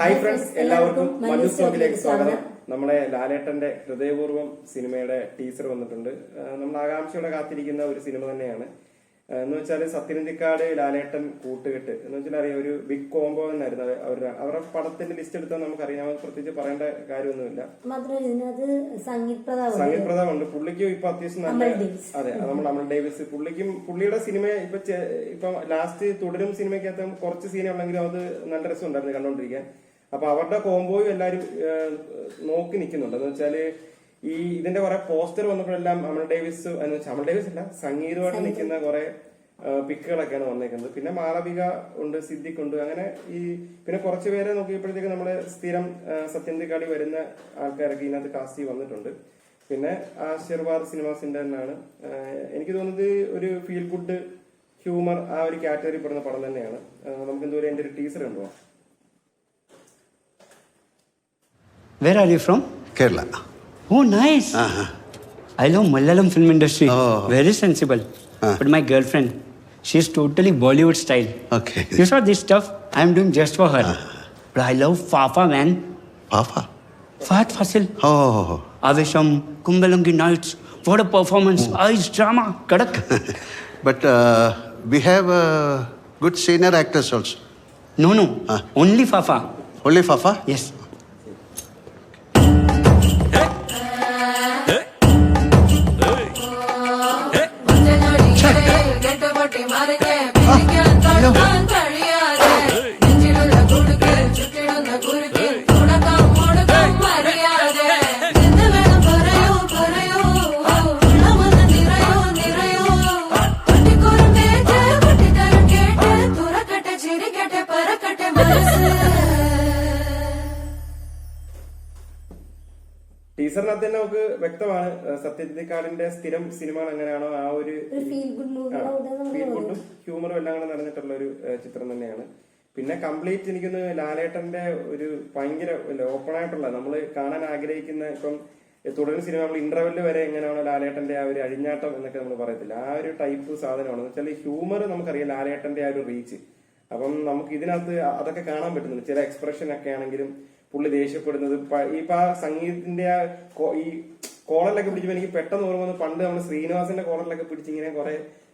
Hi friends, എല്ലാവർക്കും മഞ്ജുസ് ടോക്കിലേക്ക് സ്വാഗതം. നമ്മുടെ ലാലേട്ടന്റെ ഹൃദയപൂർവ്വം സിനിമയുടെ ടീസർ വന്നിട്ടുണ്ട്. നമ്മൾ ആകാംക്ഷയോടെ കാത്തിരിക്കുന്ന ഒരു സിനിമ തന്നെയാണ്. എന്ന് വെച്ചാൽ സത്യനന്ദിക്കാട് ലാലേട്ടൻ കൂട്ടുകെട്ട് എന്ന് വെച്ചാൽ അറിയാം, ഒരു ബിഗ് കോംബോ എന്നായിരുന്നു അവരുടെ പടത്തിന്റെ ലിസ്റ്റ് എടുത്താൽ നമുക്കറിയാം. പ്രത്യേകിച്ച് പറയേണ്ട കാര്യമൊന്നുമില്ല. സംഗീത് പ്രതാപ് ഉണ്ട്. പുള്ളിക്കും ഇപ്പൊ അത്യാവശ്യം നല്ല, അതെ, നമ്മൾ അമൽ ഡേവിസ്, പുള്ളിയുടെ സിനിമ ഇപ്പൊ ലാസ്റ്റ് തുടരും സിനിമയ്ക്കകത്ത് കുറച്ച് സീനുണ്ടെങ്കിലും അത് നല്ല രസം ഉണ്ടായിരുന്നു കണ്ടോണ്ടിരിക്കാൻ. അപ്പൊ അവരുടെ കോംബോയും എല്ലാരും നോക്കി നിൽക്കുന്നുണ്ട്. എന്ന് വെച്ചാല് ഇതിന്റെ കുറെ പോസ്റ്റർ വന്നപ്പോഴെല്ലാം അമൽ ഡേവിസ് അമൽ ഡേവിസ് അല്ല, സംഗീതമായിട്ട് നിൽക്കുന്ന കുറെ പിക്കുകളൊക്കെയാണ് വന്നേക്കുന്നത്. പിന്നെ മാളവിക ഉണ്ട്, സിദ്ദിഖ് ഉണ്ട്, അങ്ങനെ പിന്നെ കുറച്ച് പേരെ നോക്കിയപ്പോഴത്തേക്ക് നമ്മുടെ സ്ഥിരം സത്യനന്ദിക്കാടി വരുന്ന ആൾക്കാരൊക്കെ ഇതിനകത്ത് കാസ്റ്റ് വന്നിട്ടുണ്ട്. പിന്നെ ആശീർവാദ് സിനിമാസിന്റെ തന്നെയാണ്. എനിക്ക് തോന്നുന്നത് ഒരു ഫീൽ ഗുഡ് ഹ്യൂമർ ആ ഒരു കാറ്റഗറി പെടുന്ന പടം തന്നെയാണ്. നമുക്ക് എന്തോരം എന്റെ ഒരു ടീച്ചർ ഉണ്ടോ. Where are you from? Kerala. Oh, nice. I love Malayalam film industry. Very sensible. But my girlfriend, she's totally Bollywood style. Okay. You saw this stuff? I'm doing just for her. But I love Fafa, man. Fafa? Fahad Fasil. Oh. Avesham, Kumbalangi Nights. What a performance. Ice drama. Kadak. But we have good senior actors also. No. Only Fafa. Only Fafa? Yes. ടീച്ചറിനകത്ത് തന്നെ നമുക്ക് വ്യക്തമാണ് സത്യനന്ദിക്കാടിന്റെ സ്ഥിരം സിനിമകൾ എങ്ങനെയാണോ ആ ഒരു feel ഗുഡും ഹ്യൂമറും എല്ലാം കൂടെ നടന്നിട്ടുള്ള ഒരു ചിത്രം തന്നെയാണ്. പിന്നെ കംപ്ലീറ്റ് എനിക്കൊന്ന് ലാലേട്ടന്റെ ഒരു ഭയങ്കര ഓപ്പൺ ആയിട്ടുള്ള നമ്മൾ കാണാൻ ആഗ്രഹിക്കുന്ന, ഇപ്പം തുടരുന്ന സിനിമ നമ്മൾ ഇന്റർവെല്ല് വരെ എങ്ങനെയാണോ ലാലേട്ടന്റെ ആ ഒരു അഴിഞ്ഞാട്ടം എന്നൊക്കെ നമ്മൾ പറയത്തില്ല, ആ ഒരു ടൈപ്പ് സാധനമാണ്. എന്ന് വെച്ചാൽ ഹ്യൂമർ നമുക്കറിയാം ലാലേട്ടന്റെ ആ ഒരു റീച്ച്. അപ്പം നമുക്ക് ഇതിനകത്ത് അതൊക്കെ കാണാൻ പറ്റുന്നുണ്ട്. ചില എക്സ്പ്രഷൻ ഒക്കെ ആണെങ്കിലും പുള്ളി ദേഷ്യപ്പെടുന്നത്, ഇപ്പൊ ആ സംഗീതത്തിന്റെ ഈ കോളറിലൊക്കെ പിടിച്ചപ്പോ എനിക്ക് പെട്ടെന്ന് ഓർമ്മ വന്നു, പണ്ട് നമ്മൾ ശ്രീനിവാസന്റെ കോളറിലൊക്കെ പിടിച്ച് ഇങ്ങനെ കുറെ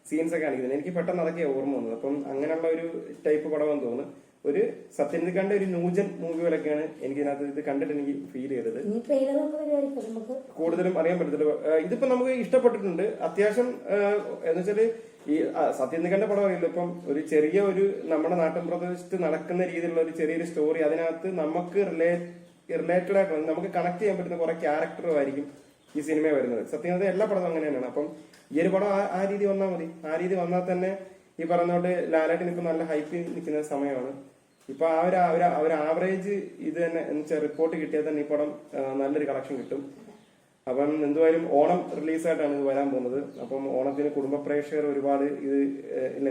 സീൻസ് ഒക്കെ കാണിക്കുന്നത്. എനിക്ക് പെട്ടെന്ന് അതൊക്കെ ഓർമ്മ വന്നത്. അപ്പം അങ്ങനെയുള്ള ഒരു ടൈപ്പ് പടമെന്ന് തോന്നുന്നു. ഒരു സത്യനന്ദിക്കാടിന്റെ ഒരു ന്യൂജൻ മൂവി പോലൊക്കെയാണ് എനിക്ക് ഇതിനകത്ത് ഇത് കണ്ടിട്ട് എനിക്ക് ഫീൽ ചെയ്തത്. കൂടുതലും അറിയാൻ പറ്റത്തില്ല. ഇതിപ്പോ നമുക്ക് ഇഷ്ടപ്പെട്ടിട്ടുണ്ട് അത്യാവശ്യം. എന്ന് വെച്ചാല് ഈ സത്യനന്ദിക്കാടിന്റെ പടം അറിയില്ല, ഇപ്പം ഒരു ചെറിയ ഒരു നമ്മുടെ നാട്ടിൻ പ്രദേശത്ത് നടക്കുന്ന രീതിയിലുള്ള ഒരു ചെറിയൊരു സ്റ്റോറി, അതിനകത്ത് നമുക്ക് റിലേറ്റഡ് ആയിട്ട് നമുക്ക് കണക്ട് ചെയ്യാൻ പറ്റുന്ന കുറെ ക്യാരക്ടറുമായിരിക്കും ഈ സിനിമ വരുന്നത്. സത്യനന്ദ എല്ലാ പടവും അങ്ങനെ തന്നെയാണ്. അപ്പം ഈ ഒരു പടം ആ രീതി വന്നാൽ മതി. ആ രീതി വന്നാൽ തന്നെ ഈ പറഞ്ഞോട്ട് ലാലേട്ടൻ ഇപ്പൊ നല്ല ഹൈപ്പിൽ നിൽക്കുന്ന സമയമാണ്. ഇപ്പൊ ആ ഒരു ആവറേജ് ഇത് തന്നെ എന്നുവെച്ചാൽ റിപ്പോർട്ട് കിട്ടിയാൽ തന്നെ ഈ പടം നല്ലൊരു കളക്ഷൻ കിട്ടും. അപ്പം എന്തുവായാലും ഓണം റിലീസായിട്ടാണ് ഇത് വരാൻ പോകുന്നത്. അപ്പം ഓണത്തിന് കുടുംബ പ്രേക്ഷകർ ഒരുപാട് ഇത്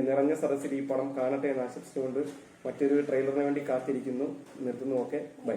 നിറഞ്ഞ സദസ്സിൽ ഈ പടം കാണട്ടെ എന്ന് ആശംസിച്ചുകൊണ്ട് മറ്റൊരു ട്രെയിലറിന് വേണ്ടി കാത്തിരിക്കുന്നു. നിർത്തുന്നു. Okay, by.